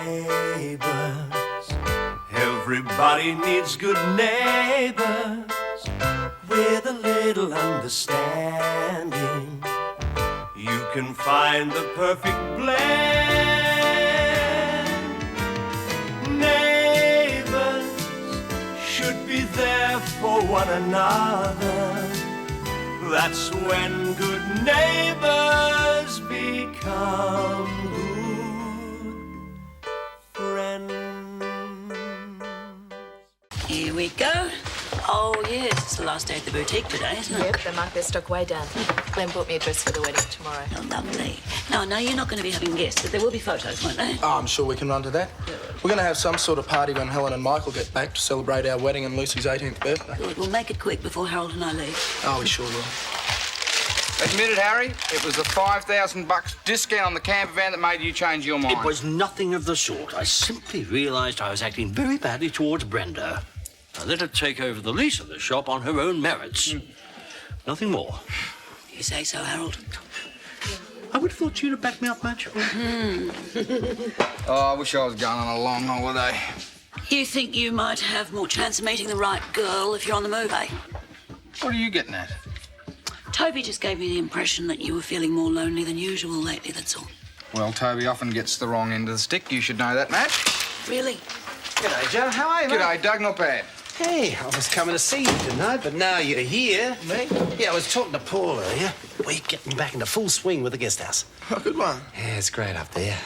Neighbours, everybody needs good neighbours with a little understanding. You can find the perfect blend. Neighbours should be there for one another. That's when good neighbours become good friends. Here we go. Oh, yes, it's the last day at the boutique today, isn't it? Yep, they mark their stock way down. Glen bought me a dress for the wedding tomorrow. Oh, lovely. Now, I know you're not going to be having guests, but there will be photos, won't there? Oh, I'm sure we can run to that. We're going to have some sort of party when Helen and Michael get back to celebrate our wedding and Lucy's 18th birthday. Good, we'll make it quick before Harold and I leave. Oh, we sure will. Admit it, Harry. It was the $5,000 discount on the camper van that made you change your mind. It was nothing of the sort. I simply realised I was acting very badly towards Brenda. I let her take over the lease of the shop on her own merits. Nothing more. You say so, Harold? I would have thought you'd have backed me up, Madge. Oh, I wish I was going on a long holiday. You think you might have more chance of meeting the right girl if you're on the move, eh? What are you getting at? Toby just gave me the impression that you were feeling more lonely than usual lately, that's all. Well, Toby often gets the wrong end of the stick. You should know that, Madge. Really? G'day, Joe. How are you, mate? G'day, Doug. Not bad. Hey, I was coming to see you tonight, but now you're here. Me? Yeah, I was talking to Paul earlier. We're getting back into full swing with the guest house. Oh, good one. Yeah, it's great up there.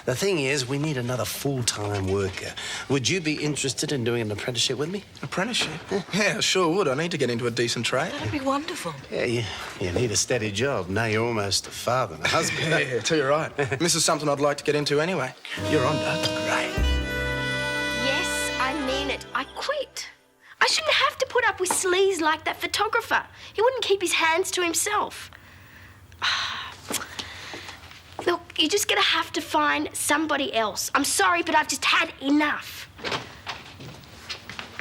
The thing is, we need another full-time worker. Would you be interested in doing an apprenticeship with me? Apprenticeship? Yeah, I sure would. I need to get into a decent trade. That'd be wonderful. Yeah, you need a steady job. Now you're almost a father and a husband. Yeah, tell you right. This is something I'd like to get into anyway. You're on, Doug. Great. Yes, I mean it. I quit. I shouldn't have to put up with sleaze like that photographer. He wouldn't keep his hands to himself. Look, you're just gonna have to find somebody else. I'm sorry, but I've just had enough.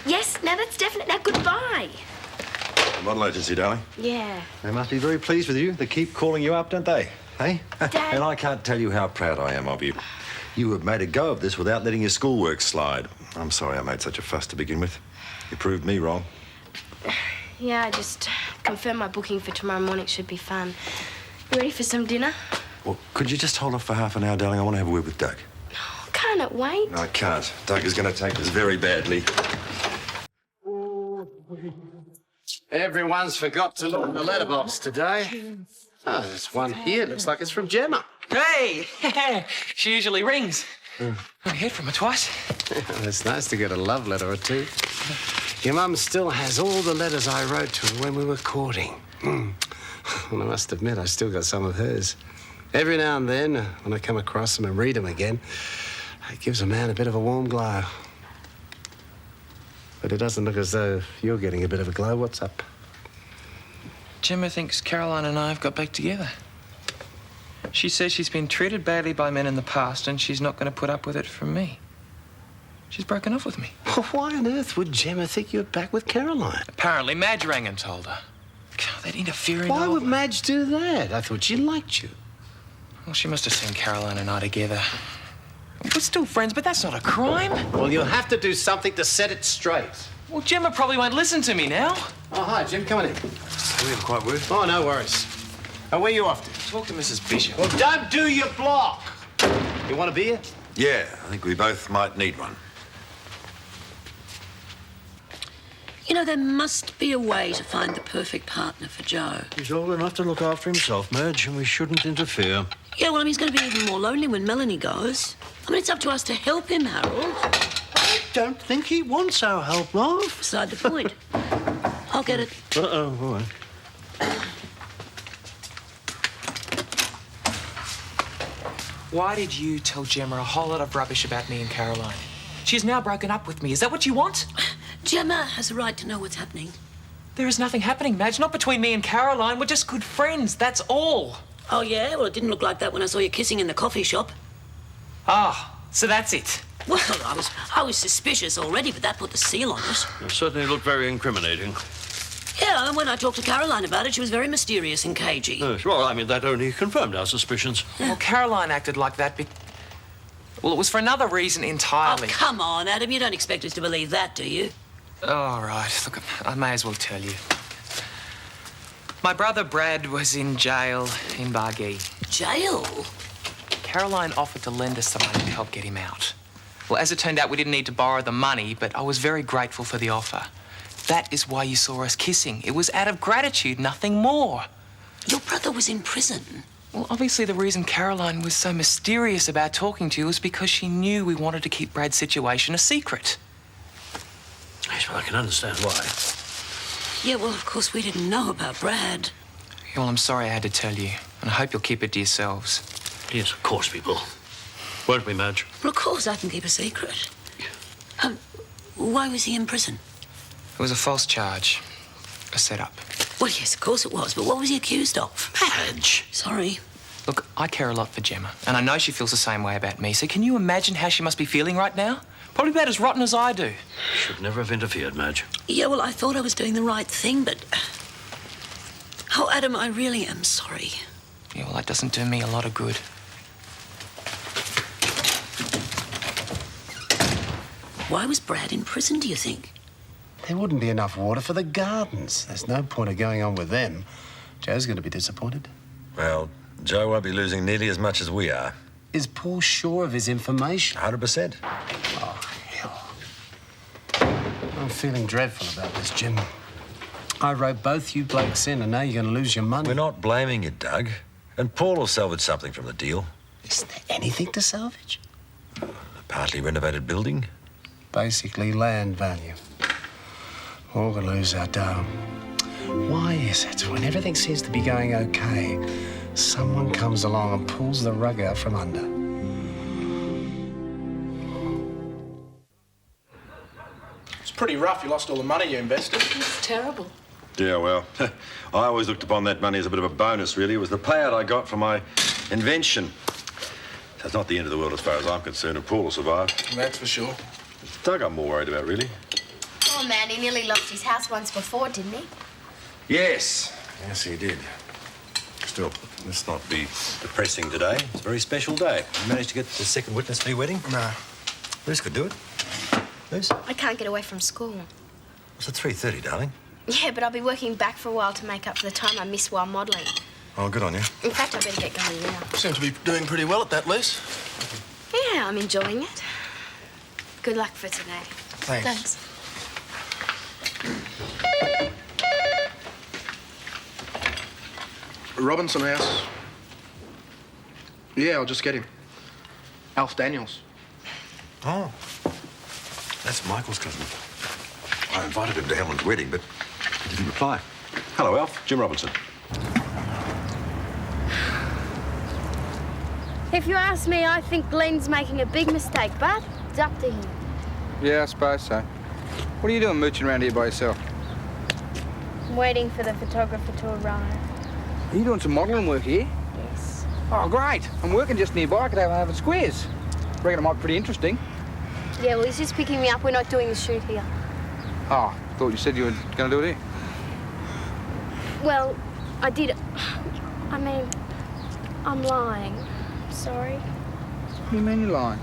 Yes, now that's definite. Now goodbye. The model agency, darling. Yeah. They must be very pleased with you. They keep calling you up, don't they? Hey? Dad. And I can't tell you how proud I am of you. You have made a go of this without letting your schoolwork slide. I'm sorry I made such a fuss to begin with. You proved me wrong. Yeah, I just confirmed my booking for tomorrow morning. Should be fun. You ready for some dinner? Well, could you just hold off for half an hour, darling? I want to have a word with Doug. Oh, can't it wait? No, I can't. Doug is going to take this very badly. Everyone's forgot to look in the letterbox today. Oh, there's one here. Looks like it's from Gemma. Hey! She usually rings. I've heard from her twice. It's nice to get a love letter or two. Your mum still has all the letters I wrote to her when we were courting. And I must admit, I still got some of hers. Every now and then, when I come across them and read them again, it gives a man a bit of a warm glow. But it doesn't look as though you're getting a bit of a glow. What's up? Gemma thinks Caroline and I have got back together. She says she's been treated badly by men in the past and she's not going to put up with it from me. She's broken off with me. Well, why on earth would Gemma think you're back with Caroline? Apparently, Madge rang and told her. God, that interfering Why old... would Madge do that? I thought she liked you. Well, she must have seen Caroline and I together. We're still friends, but that's not a crime. Well, you'll have to do something to set it straight. Well, Gemma probably won't listen to me now. Oh, hi, Jim. Come on in. We haven't quite worked. Oh, no worries. Where are you off to? Talk to Mrs. Bishop. Well, don't do your block. You want a beer? Yeah, I think we both might need one. You know, there must be a way to find the perfect partner for Joe. He's old enough to look after himself, Madge, and we shouldn't interfere. Yeah, well, I mean, he's going to be even more lonely when Melanie goes. I mean, it's up to us to help him, Harold. I don't think he wants our help, love. Beside the point. I'll get it. Uh-oh, all right. Why did you tell Gemma a whole lot of rubbish about me and Caroline? She's now broken up with me. Is that what you want? Gemma has a right to know what's happening. There is nothing happening, Madge. Not between me and Caroline. We're just good friends. That's all. Oh, yeah? Well, it didn't look like that when I saw you kissing in the coffee shop. Ah, so that's it. Well, I was suspicious already, but that put the seal on it. It certainly looked very incriminating. Yeah, and when I talked to Caroline about it, she was very mysterious and cagey. Well, I mean, that only confirmed our suspicions. Well, Caroline acted like that Well, it was for another reason entirely. Oh, come on, Adam. You don't expect us to believe that, do you? All right. Look, I may as well tell you. My brother Brad was in jail in Bargee. Jail? Caroline offered to lend us some money to help get him out. Well, as it turned out, we didn't need to borrow the money, but I was very grateful for the offer. That is why you saw us kissing. It was out of gratitude, nothing more. Your brother was in prison. Well, obviously the reason Caroline was so mysterious about talking to you was because she knew we wanted to keep Brad's situation a secret. Yes, well, I can understand why. Yeah, well, of course, we didn't know about Brad. Yeah, well, I'm sorry I had to tell you, and I hope you'll keep it to yourselves. Yes, of course, people. Won't we, Madge? Well, of course I can keep a secret. Why was he in prison? It was a false charge, a setup. Well, yes, of course it was, but what was he accused of? Madge! Sorry. Look, I care a lot for Gemma, and I know she feels the same way about me, so can you imagine how she must be feeling right now? Probably about as rotten as I do. Should never have interfered, Madge. Yeah, well, I thought I was doing the right thing, but... Oh, Adam, I really am sorry. Yeah, well, that doesn't do me a lot of good. Why was Brad in prison, do you think? There wouldn't be enough water for the gardens. There's no point of going on with them. Joe's going to be disappointed. Well, Joe won't be losing nearly as much as we are. Is Paul sure of his information? 100%. Oh, hell. I'm feeling dreadful about this, Jim. I wrote both you blokes in, and now you're going to lose your money. We're not blaming you, Doug. And Paul will salvage something from the deal. Is there anything to salvage? A partly renovated building. Basically land value. We're going to lose our dough. Why is it when everything seems to be going okay, someone comes along and pulls the rug out from under? It's pretty rough. You lost all the money you invested. It's terrible. Yeah, well, I always looked upon that money as a bit of a bonus, really. It was the payout I got for my invention. So it's not the end of the world as far as I'm concerned, and Paul will survive. That's for sure. It's Doug I'm more worried about, really. Oh, man, he nearly lost his house once before, didn't he? Yes. Yes, he did. Still, let's not be depressing today. It's a very special day. You managed to get the second witness for your wedding? No. Liz could do it. Liz? I can't get away from school. It's at 3:30, darling. Yeah, but I'll be working back for a while to make up for the time I missed while modelling. Oh, good on you. In fact, I better get going now. Seem to be doing pretty well at that, Liz. Yeah, I'm enjoying it. Good luck for today. Thanks. Robinson House. Yeah, I'll just get him. Alf Daniels. Oh. That's Michael's cousin. I invited him to Helen's wedding, but he didn't reply. Hello, Alf. Jim Robinson. If you ask me, I think Glenn's making a big mistake, but it's up to him. Yeah, I suppose so. What are you doing mooching around here by yourself? I'm waiting for the photographer to arrive. Are you doing some modelling work here? Yes. Oh, great. I'm working just nearby. I could have a squares. Reckon it might be pretty interesting. Yeah, well, he's just picking me up. We're not doing the shoot here. Oh, thought you said you were going to do it here. Well, I did. I mean, I'm lying. Sorry. What do you mean you're lying?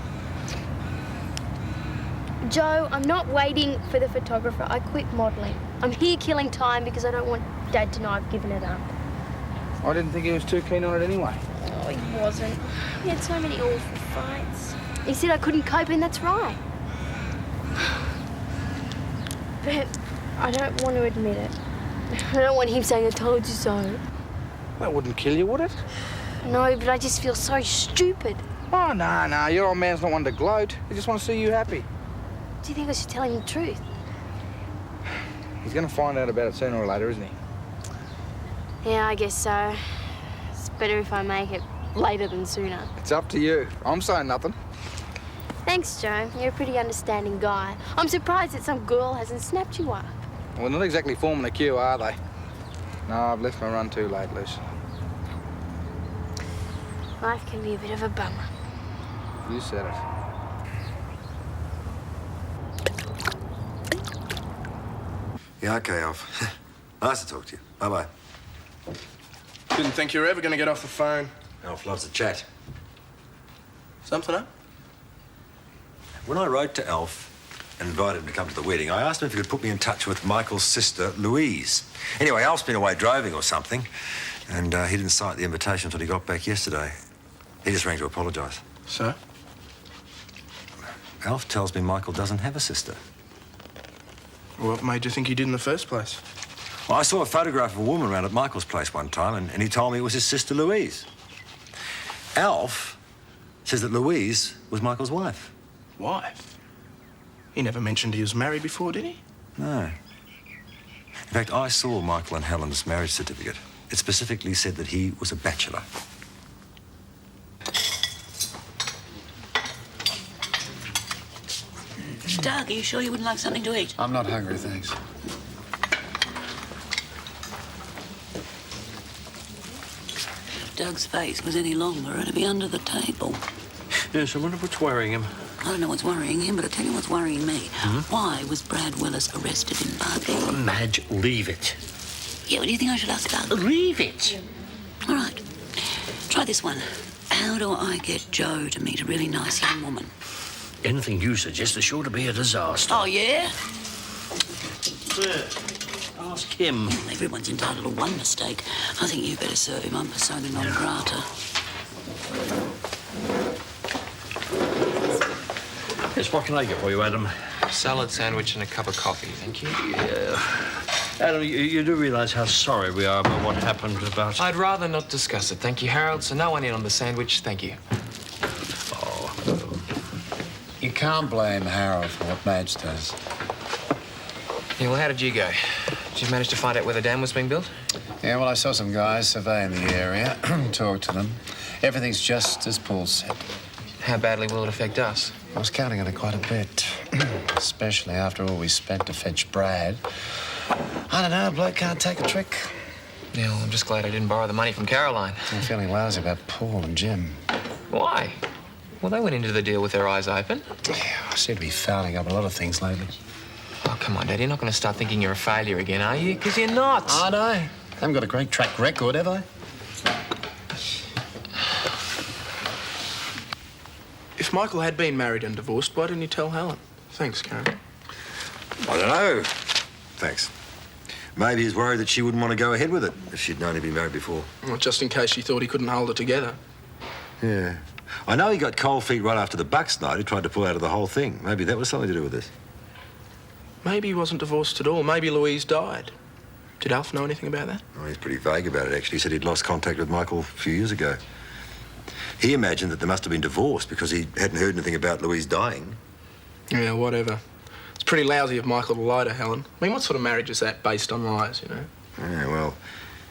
Joe, I'm not waiting for the photographer. I quit modelling. I'm here killing time because I don't want Dad to know I've given it up. I didn't think he was too keen on it anyway. Oh, he wasn't. He had so many awful fights. He said I couldn't cope, and that's right. But I don't want to admit it. I don't want him saying I told you so. That wouldn't kill you, would it? No, but I just feel so stupid. Oh, no. Your old man's not one to gloat. He just wants to see you happy. Do you think I should tell him the truth? He's going to find out about it sooner or later, isn't he? Yeah, I guess so. It's better if I make it later than sooner. It's up to you. I'm saying nothing. Thanks, Joe. You're a pretty understanding guy. I'm surprised that some girl hasn't snapped you up. Well, not exactly forming a queue, are they? No, I've left my run too late, Luce. Life can be a bit of a bummer. You said it. Yeah, okay, Alf. Nice to talk to you. Bye-bye. Didn't think you were ever going to get off the phone. Alf loves to chat. Something up? When I wrote to Alf and invited him to come to the wedding, I asked him if he could put me in touch with Michael's sister, Louise. Anyway, Alf's been away droving or something, and he didn't cite the invitation until he got back yesterday. He just rang to apologise. So? Alf tells me Michael doesn't have a sister. What made you think he did in the first place? Well, I saw a photograph of a woman around at Michael's place one time, and he told me it was his sister Louise. Alf says that Louise was Michael's wife. Wife? He never mentioned he was married before, did he? No. In fact, I saw Michael and Helen's marriage certificate. It specifically said that he was a bachelor. Doug, are you sure you wouldn't like something to eat? I'm not hungry, thanks. If Doug's face was any longer, it'd be under the table. Yes, I wonder what's worrying him. I don't know what's worrying him, but I'll tell you what's worrying me. Why was Brad Willis arrested in Blakeney? Madge, leave it. Yeah, what do you think I should ask Doug? Leave it. All right. Try this one. How do I get Joe to meet a really nice young woman? Anything you suggest is sure to be a disaster. Oh, yeah? Ask him. Everyone's entitled to one mistake. I think you better serve him on persona non grata. Yes, what can I get for you, Adam? Salad sandwich and a cup of coffee, thank you. Yeah. Adam, you do realise how sorry we are about what happened about... I'd rather not discuss it, thank you, Harold. So no one in on the sandwich, thank you. You can't blame Harold for what Madge does. Yeah, well, how did you go? Did you manage to find out where the dam was being built? Yeah, well, I saw some guys surveying the area, talked to them. Everything's just as Paul said. How badly will it affect us? I was counting on it quite a bit, especially after all we spent to fetch Brad. I don't know, a bloke can't take a trick. Yeah, well, I'm just glad I didn't borrow the money from Caroline. I'm feeling lousy about Paul and Jim. Why? Well, they went into the deal with their eyes open. Yeah, I seem to be fouling up a lot of things lately. Oh, come on, Dad. You're not going to start thinking you're a failure again, are you? Because you're not. I know. I haven't got a great track record, have I? If Michael had been married and divorced, why didn't he tell Helen? Thanks, Karen. I don't know. Thanks. Maybe he's worried that she wouldn't want to go ahead with it if she'd known he'd been married before. Well, just in case she thought he couldn't hold it together. Yeah. I know he got cold feet right after the Bucks night. He tried to pull out of the whole thing. Maybe that was something to do with this. Maybe he wasn't divorced at all. Maybe Louise died. Did Alf know anything about that? Oh, he's pretty vague about it, actually. He said he'd lost contact with Michael a few years ago. He imagined that they must have been divorced because he hadn't heard anything about Louise dying. Yeah, whatever. It's pretty lousy of Michael to lie to Helen. I mean, what sort of marriage is that based on lies, you know? Yeah, well,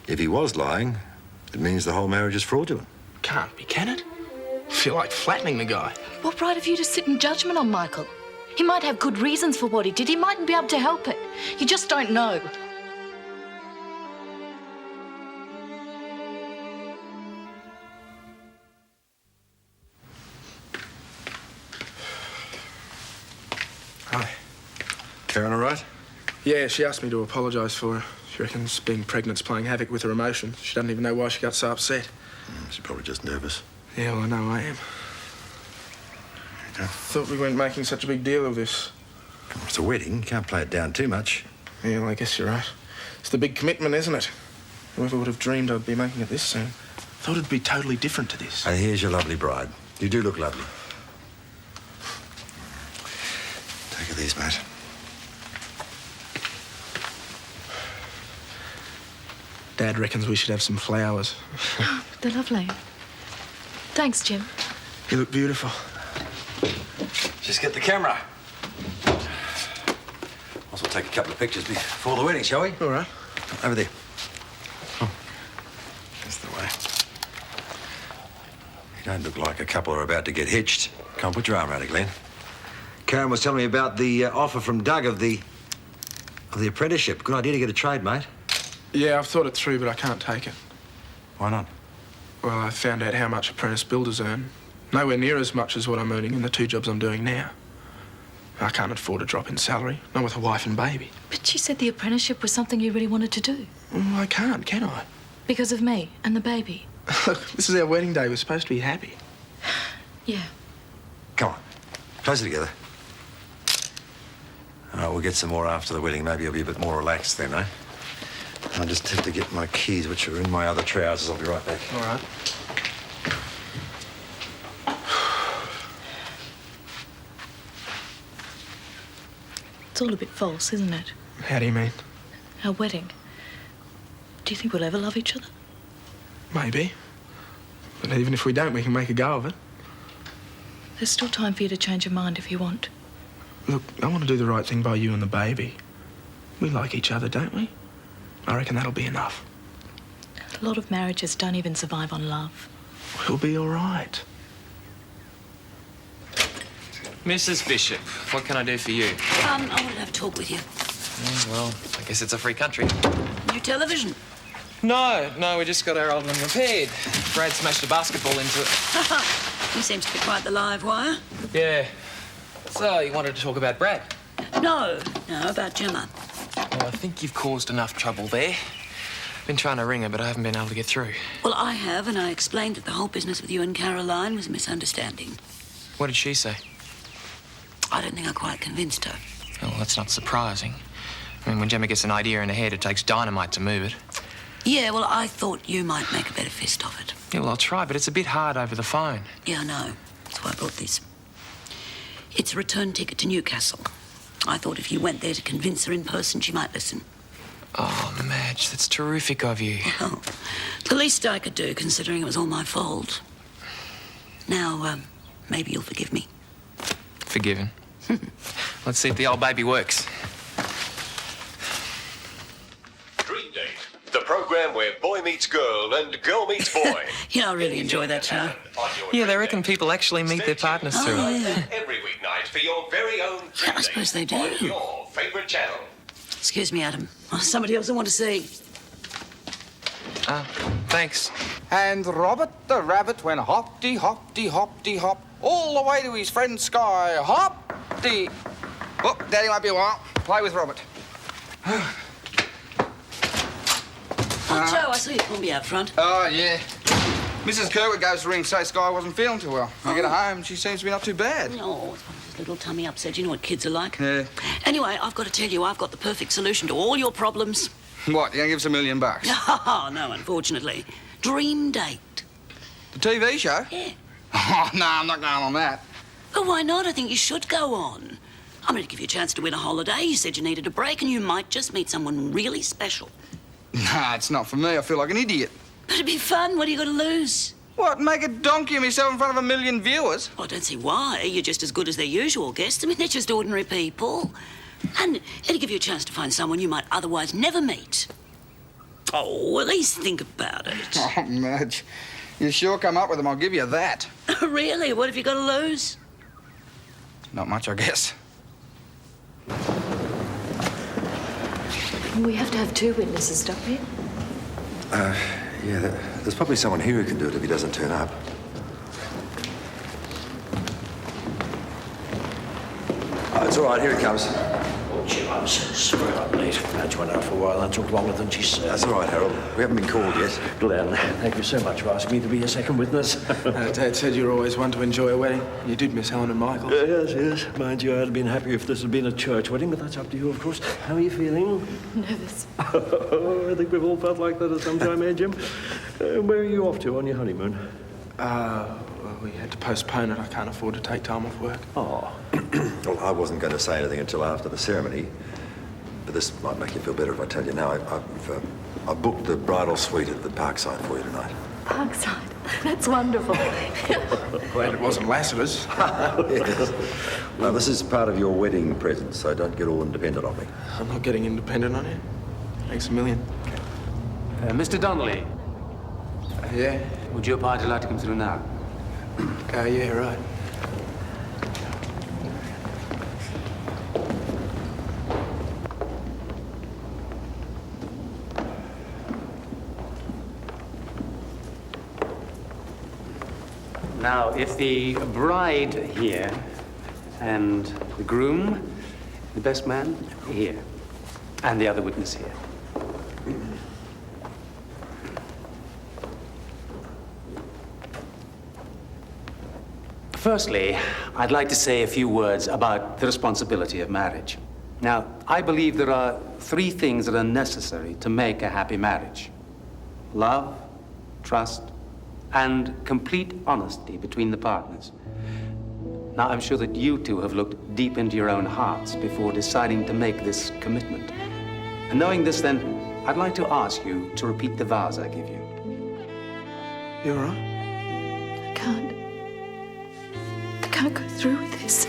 if he was lying, it means the whole marriage is fraudulent. Can't be, can it? I feel like flattening the guy. What right have you to sit in judgment on Michael? He might have good reasons for what he did. He mightn't be able to help it. You just don't know. Hi. Karen all right? Yeah, she asked me to apologise for her. She reckons being pregnant's playing havoc with her emotions. She doesn't even know why she got so upset. She's probably just nervous. Yeah, well, I know I am. Thought we weren't making such a big deal of this. It's a wedding. You can't play it down too much. Yeah, well, I guess you're right. It's the big commitment, isn't it? Whoever would have dreamed I'd be making it this soon. Thought it'd be totally different to this. And here's your lovely bride. You do look lovely. Take of these, mate. Dad reckons we should have some flowers. They're lovely. Thanks, Jim. You look beautiful. Just get the camera. Also take a couple of pictures before the wedding, shall we? All right. Over there. Oh. That's the way. You don't look like a couple are about to get hitched. Come on, put your arm around it, Glenn. Karen was telling me about the offer from Doug of the apprenticeship. Good idea to get a trade, mate. Yeah, I've thought it through, but I can't take it. Why not? Well, I found out how much apprentice builders earn. Nowhere near as much as what I'm earning in the 2 jobs I'm doing now. I can't afford a drop in salary, not with a wife and baby. But you said the apprenticeship was something you really wanted to do. Well, I can't, can I? Because of me and the baby. Look, this is our wedding day. We're supposed to be happy. Yeah. Come on. Closer together. All right, we'll get some more after the wedding. Maybe you'll be a bit more relaxed then, eh? I just have to get my keys, which are in my other trousers. I'll be right back. All right. It's all a bit false, isn't it? How do you mean? Our wedding. Do you think we'll ever love each other? Maybe. But even if we don't, we can make a go of it. There's still time for you to change your mind if you want. Look, I want to do the right thing by you and the baby. We like each other, don't we? I reckon that'll be enough. A lot of marriages don't even survive on love. We'll be all right. Mrs. Bishop, what can I do for you? I wanted to have a talk with you. Well, I guess it's a free country. New television. No, we just got our old one repaired. Brad smashed a basketball into it. He seems to be quite the live wire. Yeah. So, you wanted to talk about Brad? No, about Gemma. Well, I think you've caused enough trouble there. Been trying to ring her, but I haven't been able to get through. Well, I have, and I explained that the whole business with you and Caroline was a misunderstanding. What did she say? I don't think I quite convinced her. Oh, well, that's not surprising. I mean, when Gemma gets an idea in her head, it takes dynamite to move it. Yeah, well, I thought you might make a better fist of it. Yeah, well, I'll try, but it's a bit hard over the phone. Yeah, I know. That's why I brought this. It's a return ticket to Newcastle. I thought if you went there to convince her in person, she might listen. Oh, Madge, that's terrific of you. Well, the least I could do, considering it was all my fault. Now, maybe you'll forgive me. Forgiven. Let's see if the old baby works. Dream Date, the program where boy meets girl and girl meets boy. Yeah, I really enjoy that show. Yeah, they reckon people actually meet their partners through it. Yeah. Every weeknight for your very own Dream I suppose they do. on your favourite channel. Excuse me, Adam. Somebody else I want to see. Thanks. And Robert the rabbit went hoppty, hoppty, hoppty, hop, all the way to his friend Sky. Hoppty. Oh, Daddy might be a while. Play with Robert. Oh, Joe, I saw you call me out front. Oh, yeah. Mrs. Kirkwood goes to ring to say Sky wasn't feeling too well. I get her home, she seems to be not too bad. No, it's one of his little tummy upset. You know what kids are like. Yeah. Anyway, I've got to tell you, I've got the perfect solution to all your problems. What, you gonna give us $1 million? No, unfortunately. Dream Date. The TV show? Yeah. Oh, no, I'm not going on that. But why not? I think you should go on. I'm going to give you a chance to win a holiday. You said you needed a break, and you might just meet someone really special. Nah, it's not for me. I feel like an idiot. But it'd be fun. What are you going to lose? What, make a donkey of myself in front of 1 million viewers? Well, I don't see why. You're just as good as their usual guests. I mean, they're just ordinary people. And it'll give you a chance to find someone you might otherwise never meet. Oh, at least think about it. Oh, Madge, you sure come up with them, I'll give you that. Really? What have you got to lose? Not much, I guess. We have to have 2 witnesses, don't we? Yeah, there's probably someone here who can do it if he doesn't turn up. Oh, it's all right, here it comes. Oh, Jim, I'm so sorry I'm late. Madge went out for a while and took longer than she said. That's all right, Harold. We haven't been called yet. Glenn, thank you so much for asking me to be a second witness. Dad said you were always one to enjoy a wedding. You did miss Helen and Michael. Yes. Mind you, I'd have been happy if this had been a church wedding, but that's up to you, of course. How are you feeling? Nervous. I think we've all felt like that at some time, eh, Jim? Where are you off to on your honeymoon? Well, we had to postpone it. I can't afford to take time off work. Oh. Well, I wasn't going to say anything until after the ceremony, but this might make you feel better if I tell you now. I've booked the bridal suite at the Parkside for you tonight. Parkside? That's wonderful. Glad it wasn't Lassiter's. Yes. Now, this is part of your wedding present, so don't get all independent on me. I'm not getting independent on you. Thanks a million. Mr. Donnelly. Yeah? Would your party like to come through now? Yeah, right. Now, if the bride here and the groom, the best man here, and the other witness here. Firstly, I'd like to say a few words about the responsibility of marriage. Now, I believe there are 3 things that are necessary to make a happy marriage: love, trust, and complete honesty between the partners. Now, I'm sure that you two have looked deep into your own hearts before deciding to make this commitment. And knowing this, then, I'd like to ask you to repeat the vows I give you. You all right? I can't go through with this.